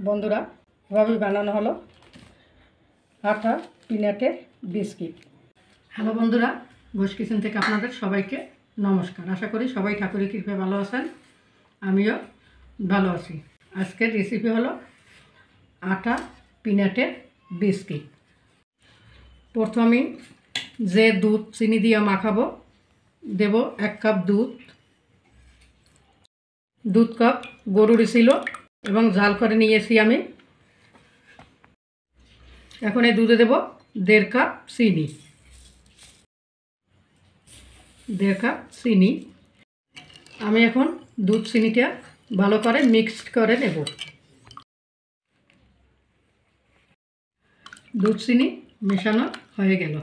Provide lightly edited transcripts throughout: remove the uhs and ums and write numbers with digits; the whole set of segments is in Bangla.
বন্ধুরা, এভাবেই বানানো হলো আটা পিনাটের বিস্কিট। হ্যালো বন্ধুরা, ঘোষ কিচেন থেকে আপনাদের সবাইকে নমস্কার। আশা করি সবাই ঠাকুরের কৃপায় ভালো আছেন, আমিও ভালো আছি। আজকের রেসিপি হলো আটা পিনাটের বিস্কিট। প্রথমে আমি যে দুধ চিনি দিয়ে মাখাবো দেব 1 কাপ দুধ কাপ গরুর ছিল এবং জাল করে নিয়েছি আমি। এখন এই দুধে দেব 1.5 কাপ চিনি। 1.5 কাপ চিনি আমি এখন দুধ চিনিটা ভালো করে মিক্সড করে নেব। দুধ চিনি মেশানো হয়ে গেল।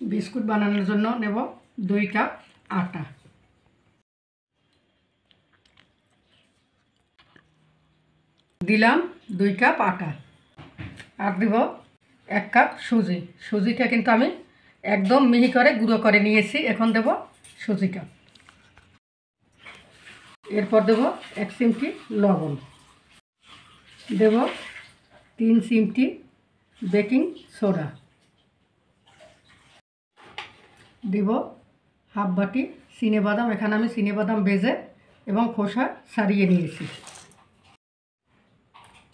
বিস্কুট বানানোর জন্য নেব 2 কাপ আটা। দিলাম 2 কাপ আটা আর দিব 1 কাপ সুজি। সুজিটা কিন্তু আমি একদম মিহি করে গুঁড়ো করে নিয়েছি। এখন দেব সুজিটা। এরপর দেব 1 চিমটি লবণ, দেব 3 চিমটি বেকিং সোডা, দেব হাফ বাটি চিনেবাদাম। এখানে আমি চিনেবাদাম ভেজে এবং খোসা ছাড়িয়ে নিয়েছি।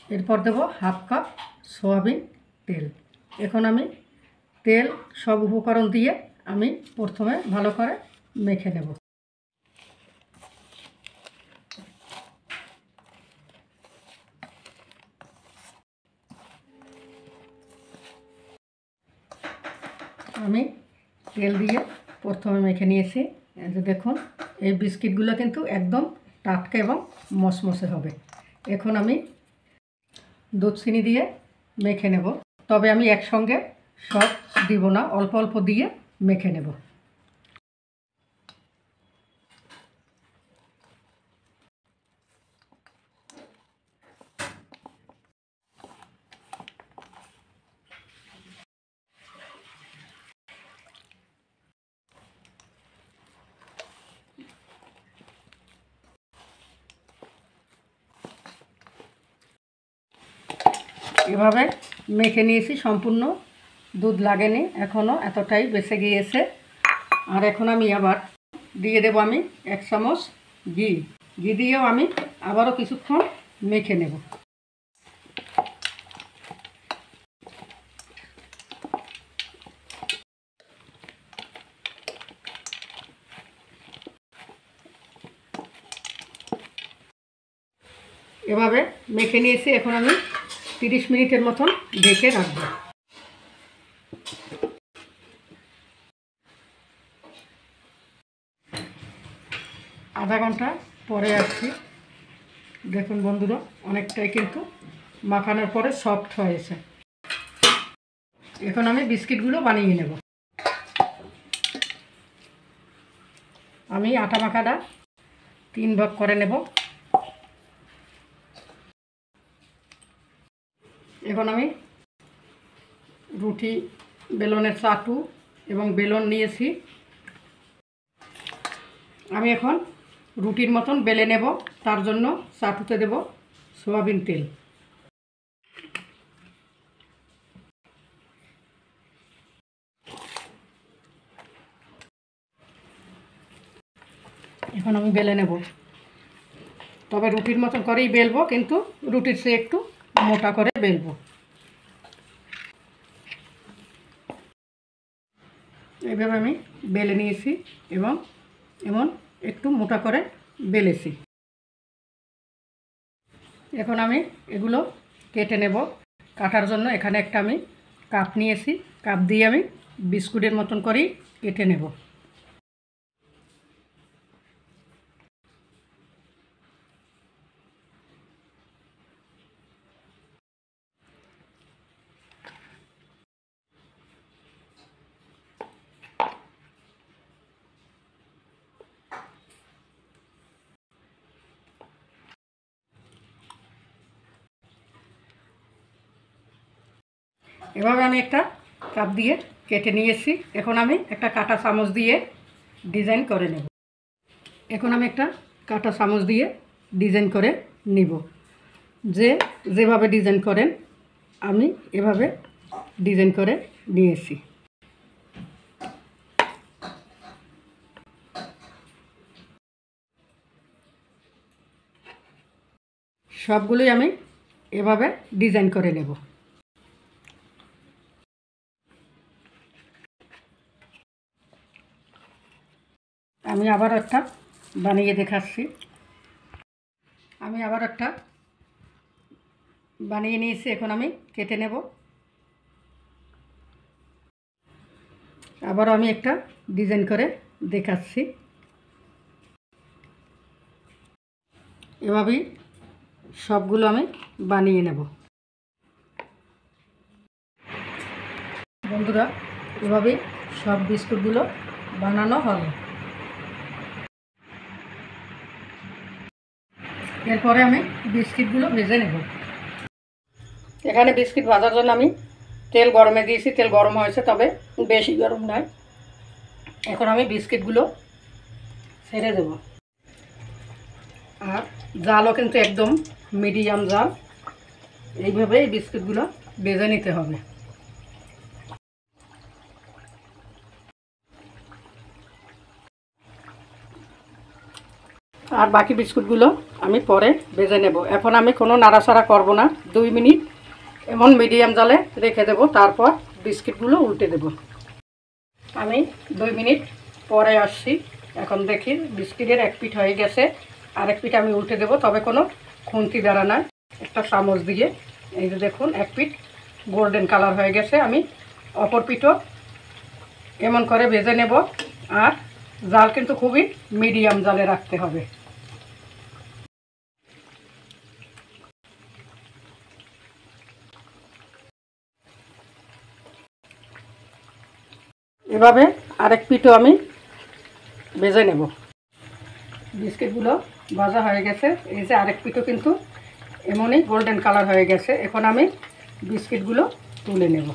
এরপর দেব হাফ কাপ সয়াবিন তেল। এখন আমি তেল সব উপকরণ দিয়ে আমি প্রথমে ভালো করে মেখে নেব। আমি তেল দিয়ে প্রথমে মেখে নিয়েছি। এই যে দেখুন, এই বিস্কিটগুলো কিন্তু একদম টাটকা এবং মসমসে হবে। এখন আমি দুধ চিনি দিয়ে মেখে নেব, তবে আমি একসঙ্গে সব দিব না, অল্প অল্প দিয়ে মেখে নেব। এভাবে মেখে নিয়েছি, সম্পূর্ণ দুধ লাগেনি, এখনও এতটাই বেঁচে গিয়েছে। আর এখন আমি আবার দিয়ে দেব আমি 1 চামচ ঘি। ঘি দিয়েও আমি আবারও কিছুক্ষণ মেখে নেব। এভাবে মেখে নিয়েছি। এখন আমি 30 মিনিটের মতন ঢেকে রাখবো। আধা ঘন্টা পরে আসছি। দেখুন বন্ধুরা, অনেকটাই কিন্তু মাখানোর পরে সফট হয়েছে। এখন আমি বিস্কিটগুলো বানিয়ে নেব। আমি আটা মাখাটা 3 ভাগ করে নেব। এখন আমি রুটি বেলনের চাটু এবং বেলন নিয়েছি। আমি এখন রুটির মতন বেলে নেব। তার জন্য চাটুতে দেব সয়াবিন তেল। এখন আমি বেলে নেব, তবে রুটির মতন করেই বেলবো, কিন্তু রুটির চেয়ে একটু মোটা করে বেলবো। এইভাবে আমি বেলে নিয়েছি এবং এমন একটু মোটা করে বেলেছি। এখন আমি এগুলো কেটে নেব। কাটার জন্য এখানে একটা আমি কাপ নিয়েছি। কাপ দিয়ে আমি বিস্কুটের মতন করেই কেটে নেব। এভাবে আমি একটা কাপ দিয়ে কেটে নিয়েছি। এখন আমি একটা কাঁটা চামচ দিয়ে ডিজাইন করে নেব। এখন আমি একটা কাঁটা চামচ দিয়ে ডিজাইন করে নিব। যে যেভাবে ডিজাইন করেন আমি এভাবে ডিজাইন করে নিয়েছি। সবগুলোই আমি এভাবে ডিজাইন করে নেব। আমি আবার একটা বানিয়ে দেখাচ্ছি। আমি আবার একটা বানিয়ে নিয়েছি, এখন আমি কেটে নেব। আবারও আমি একটা ডিজাইন করে দেখাচ্ছি। এভাবেই সবগুলো আমি বানিয়ে নেব। বন্ধুরা, এভাবেই সব বিস্কুটগুলো বানানো হলো। এরপরে আমি বিস্কিটগুলো ভেজে নেব। এখানে বিস্কিট ভাজার জন্য আমি তেল গরমে দিয়েছি। তেল গরম হয়েছে, তবে বেশি গরম নয়। এখন আমি বিস্কিটগুলো ছেড়ে দেব। আর জালও কিন্তু একদম মিডিয়াম জাল। এইভাবে এই বিস্কিটগুলো ভেজে নিতে হবে। আর বাকি বিস্কুটগুলো আমি পরে ভেজে নেব। এখন আমি কোনো নাড়াচাড়া করব না। 2 মিনিট এমন মিডিয়াম জালে রেখে দেব, তারপর বিস্কিটগুলো উল্টে দেব। আমি 2 মিনিট পরে আসছি। এখন দেখি বিস্কিটের এক পিঠ হয়ে গেছে, আরেক পিঠ আমি উল্টে দেব। তবে কোনো খুন্তি দ্বারা নয়, একটা চামচ দিয়ে। এই যে দেখুন, এক পিঠ গোল্ডেন কালার হয়ে গেছে। আমি অপর পিঠও এমন করে ভেজে নেব। আর জাল কিন্তু খুবই মিডিয়াম জালে রাখতে হবে। এভাবে আরেক পিঠও আমি ভেজে নেব। বিস্কিটগুলো ভাজা হয়ে গেছে। এই যে আরেক পিঠও কিন্তু এমনই গোল্ডেন কালার হয়ে গেছে। এখন আমি বিস্কিটগুলো তুলে নেব।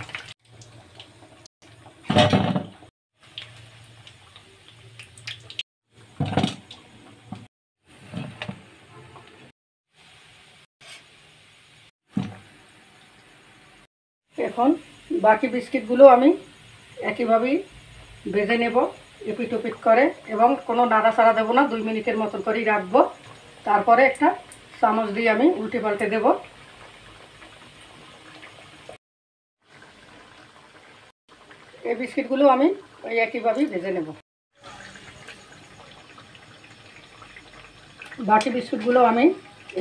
এখন বাকি বিস্কিটগুলো আমি একইভাবেই ভেজে নেব, এপিট ওপিট করে। এবং কোনো নাড়াচাড়া দেবো না, 2 মিনিটের মতন করেই রাখবো। তারপরে একটা চামচ দিয়ে আমি উল্টে পাল্টে দেব। এই বিস্কিটগুলো আমি ওই একইভাবেই ভেজে নেব। বাকি বিস্কুটগুলো আমি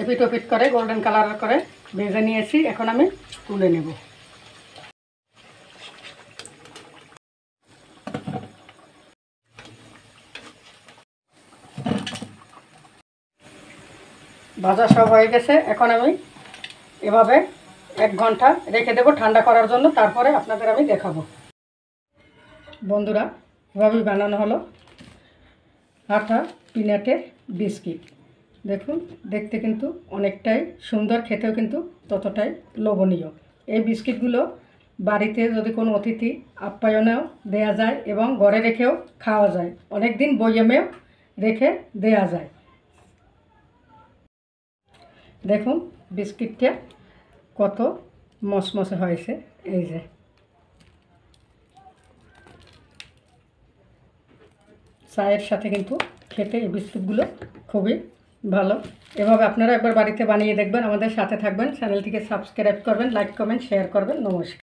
এপিট ওপিট করে গোল্ডেন কালার করে ভেজে নিয়েছি। এখন আমি তুলে নেব। ভাজা সব হয়ে গেছে। এখন আমি এভাবে 1 ঘন্টা রেখে দেব ঠান্ডা করার জন্য। তারপরে আপনাদের আমি দেখাবো। বন্ধুরা, এভাবেই বানানো হলো আটা পিনাটের বিস্কিট। দেখুন, দেখতে কিন্তু অনেকটাই সুন্দর, খেতেও কিন্তু ততটাই লোভনীয়। এই বিস্কিটগুলো বাড়িতে যদি কোনো অতিথি আপ্যায়নেও দেয়া যায় এবং ঘরে রেখেও খাওয়া যায়। অনেক দিন বয়মেও রেখে দেয়া যায়। দেখুন বিস্কিটটা কত মচমচে হয়েছে। এই যে চায়ের সাথে কিন্তু খেতে এই বিস্কুটগুলো খুবই ভালো। এভাবে আপনারা একবার বাড়িতে বানিয়ে দেখবেন। আমাদের সাথে থাকবেন, চ্যানেলটিকে সাবস্ক্রাইব করবেন, লাইক কমেন্ট শেয়ার করবেন। নমস্কার।